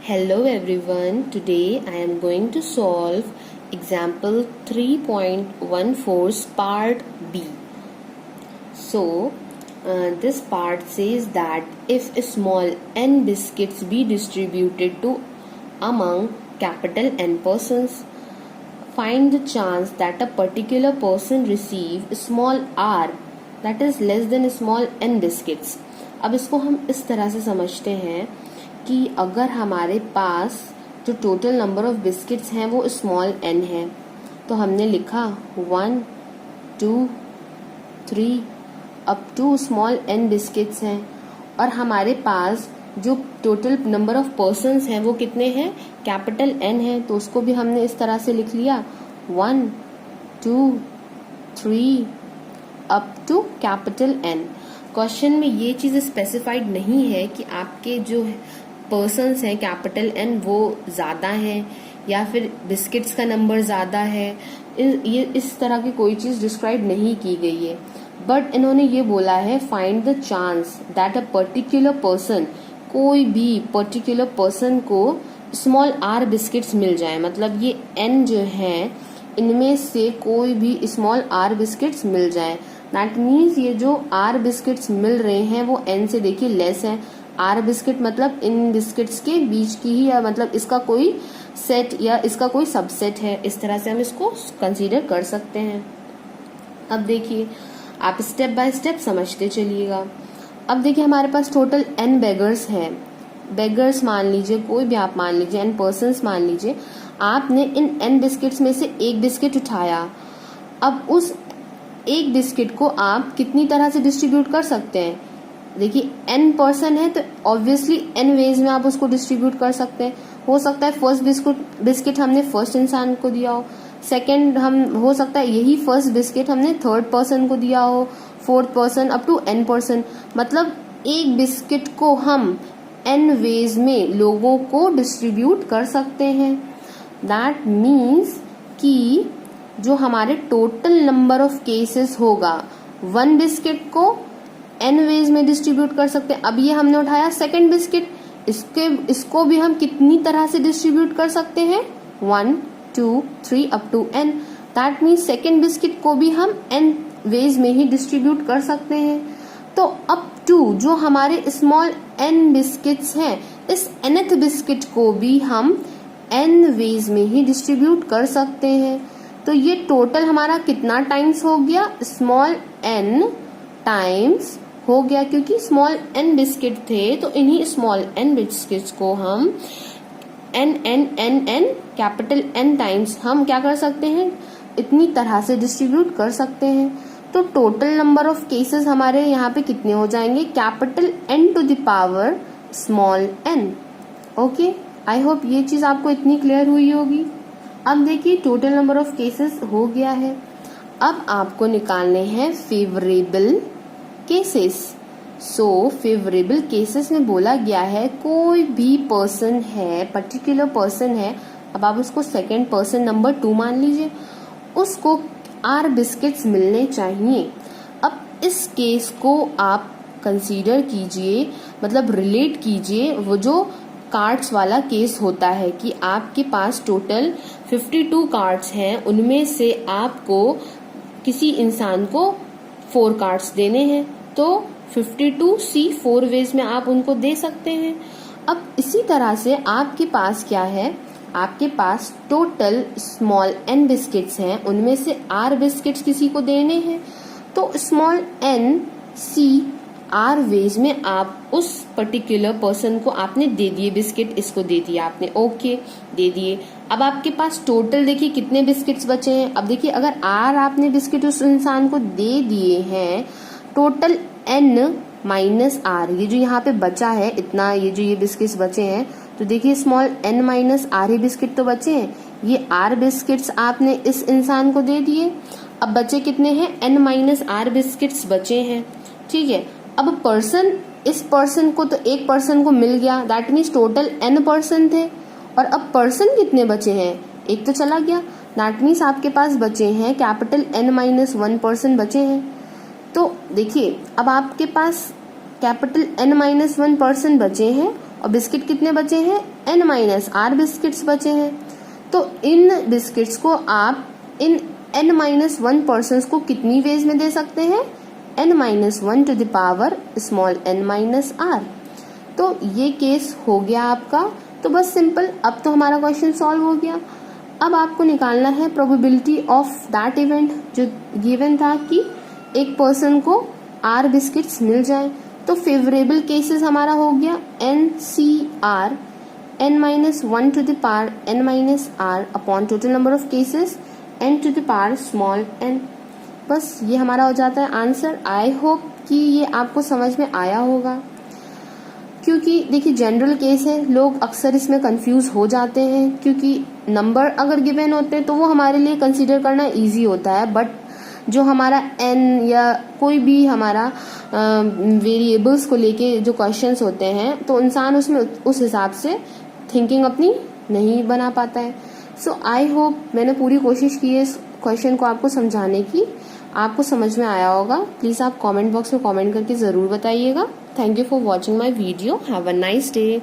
Hello everyone, today I am going to solve example 3.14 part B. So, this part says that if small n biscuits be distributed to among capital N persons, find the chance that a particular person receive small r that is less than small n biscuits. अब इसको हम इस तरह से समझते हैं कि अगर हमारे पास जो टोटल नंबर ऑफ बिस्किट्स हैं वो स्मॉल n है, तो हमने लिखा 1, 2, 3 up to small n biscuits हैं, और हमारे पास जो टोटल नंबर ऑफ पर्सन्स हैं वो कितने हैं, कैपिटल N है, तो उसको भी हमने इस तरह से लिख लिया 1, 2, 3 up to capital N. Question में ये चीज़ स्पेसिफाइड नहीं है कि आपके जो पर्सन्स हैं कैपिटल N वो ज़्यादा हैं या फिर बिस्किट्स का नंबर ज़्यादा है, ये इस तरह की कोई चीज़ डिस्क्राइब नहीं की गई है. बट इन्होंने ये बोला है find the chance that a particular person, कोई भी पर्टिकुलर पर्सन को स्मॉल r बिस्किट्स मिल जाए, मतलब ये n जो है इनमें से कोई भी स्मॉल r बिस्किट्स मिल जाए. दैट मीन्स ये जो r बिस्किट्स मिल रहे हैं वो n से देखिए लेस है. r बिस्किट मतलब इन बिस्किट्स के बीच की ही, या मतलब इसका कोई सेट या इसका कोई सबसेट है, इस तरह से हम इसको कंसीडर कर सकते हैं. अब देखिए आप स्टेप बाय स्टेप समझते चलिएगा. अब देखिए हमारे पास टोटल n बेगर्स है. बेगर्स मान लीजिए, कोई भी आप मान लीजिए, n पर्सन्स मान लीजिए. आपने इन n बिस्किट्स में से एक बिस्किट उठाया. अब उस एक बिस्किट को आप कितनी तरह से डिस्ट्रीब्यूट कर सकते हैं. देखिए n पर्सन है तो ऑब्वियसली n वेज में आप उसको डिस्ट्रीब्यूट कर सकते हैं. हो सकता है फर्स्ट बिस्किट हमने फर्स्ट इंसान को दिया हो, सेकंड हम हो सकता है यही फर्स्ट बिस्किट हमने थर्ड पर्सन को दिया हो, fourth person up to n person. मतलब एक बिस्किट को हम n वेज में लोगों को डिस्ट्रीब्यूट कर सकते हैं. दैट मीन्स कि जो हमारे टोटल नंबर ऑफ केसेस होगा, वन बिस्किट को n वेज में डिस्ट्रीब्यूट कर सकते हैं. अब ये हमने उठाया सेकंड बिस्किट, इसको भी हम कितनी तरह से डिस्ट्रीब्यूट कर सकते हैं, 1, 2, 3 up to n. That means second biscuit को भी हम n वेज में ही डिस्ट्रीब्यूट कर सकते हैं. तो अप टू जो हमारे स्मॉल n बिस्किट्स हैं, इस nth बिस्किट को भी हम n वेज में ही डिस्ट्रीब्यूट कर सकते हैं. तो ये टोटल हमारा कितना टाइम्स हो गया, स्मॉल n टाइम्स हो गया, क्योंकि स्मॉल n बिस्किट थे तो इन्हीं स्मॉल n बिस्किट्स को हम n कैपिटल N टाइम्स हम क्या कर सकते हैं, इतनी तरह से डिस्ट्रीब्यूट कर सकते हैं. तो टोटल नंबर ऑफ केसेस हमारे यहाँ पे कितने हो जाएंगे, capital N to the power small n. Okay, I hope ये चीज आपको इतनी क्लियर हुई होगी. अब देखिए टोटल नंबर ऑफ केसेस हो गया है. अब आपको निकालने हैं favourable cases. So favourable cases में बोला गया है कोई भी पर्सन है, पर्टिकुलर पर्सन है, अब आप उसको सेकंड पर्सन नंबर 2 मान लीजिए, उसको r बिस्किट्स मिलने चाहिए. अब इस केस को आप कंसीडर कीजिए, मतलब रिलेट कीजिए वो जो कार्ड्स वाला केस होता है कि आपके पास टोटल 52 कार्ड्स हैं, उनमें से आपको किसी इंसान को 4 कार्ड्स देने हैं, तो 52C 4 वेज में आप उनको दे सकते हैं. अब इसी तरह से आपके पास क्या है, आपके पास टोटल स्मॉल n बिस्किट्स हैं, उनमें से r बिस्किट्स किसी को देने हैं, तो small n C r ways में आप उस पर्टिकुलर पर्सन को आपने दे दिए बिस्किट, इसको दे दिया आपने, ओके दे दिए. अब आपके पास टोटल देखिए कितने बिस्किट्स बचे हैं. अब देखिए अगर r आपने बिस्किट उस इंसान को दे दिए हैं, टोटल n माइनस r, ये जो यहाँ पे बचा है इतना, ये बिस्किट्स बचे हैं, तो देखिए स्मॉल n माइनस r ही बिस्किट तो बचे हैं. ये r बिस्किट्स आपने इस इंसान को दे दिए. अब बचे कितने हैं, n माइनस r बिस्किट्स बचे हैं. ठीक है, अब पर्सन, इस पर्सन को तो एक पर्सन को मिल गया, that means total n person थे, और अब पर्सन कितने बचे हैं, एक तो चला गया. दैट मीन्स आपके पास बचे हैं कैपिटल N माइनस 1 पर्सन बचे हैं. तो देखिए अब आपके पास कैपिटल N माइनस 1 पर्सन बचे हैं और बिस्किट कितने बचे हैं, n-r बिस्किट्स बचे हैं। तो इन बिस्किट्स को आप इन n-1 पर्सन्स को कितनी वेज में दे सकते हैं, n-1 to the power small n-r। तो ये केस हो गया आपका। तो बस सिंपल, अब तो हमारा क्वेश्चन सॉल्व हो गया। अब आपको निकालना है प्रोबेबिलिटी ऑफ दैट इवेंट जो गिवन था कि एक पर्सन को r बिस्किट्स मिल जाए। तो फेवरेबल केसेस हमारा हो गया NCR n-1 to the power n-r upon total number of cases n to the power small n। बस ये हमारा हो जाता है आंसर। आई होप कि ये आपको समझ में आया होगा, क्योंकि देखिए जनरल केस है, लोग अक्सर इसमें कंफ्यूज हो जाते हैं, क्योंकि नंबर अगर गिवन होते हैं तो वो हमारे लिए कंसीडर करना इजी होता है, बट जो हमारा n या कोई भी हमारा वेरिएबल्स को लेके जो क्वेश्चंस होते हैं तो इंसान उसमें उस हिसाब से थिंकिंग अपनी नहीं बना पाता है। सो आई होप मैंने पूरी कोशिश की है इस क्वेश्चन को आपको समझाने की, आपको समझ में आया होगा। प्लीज़ आप कमेंट बॉक्स में कमेंट करके ज़रूर बताइएगा। Thank you for watching my video. Have a nice day.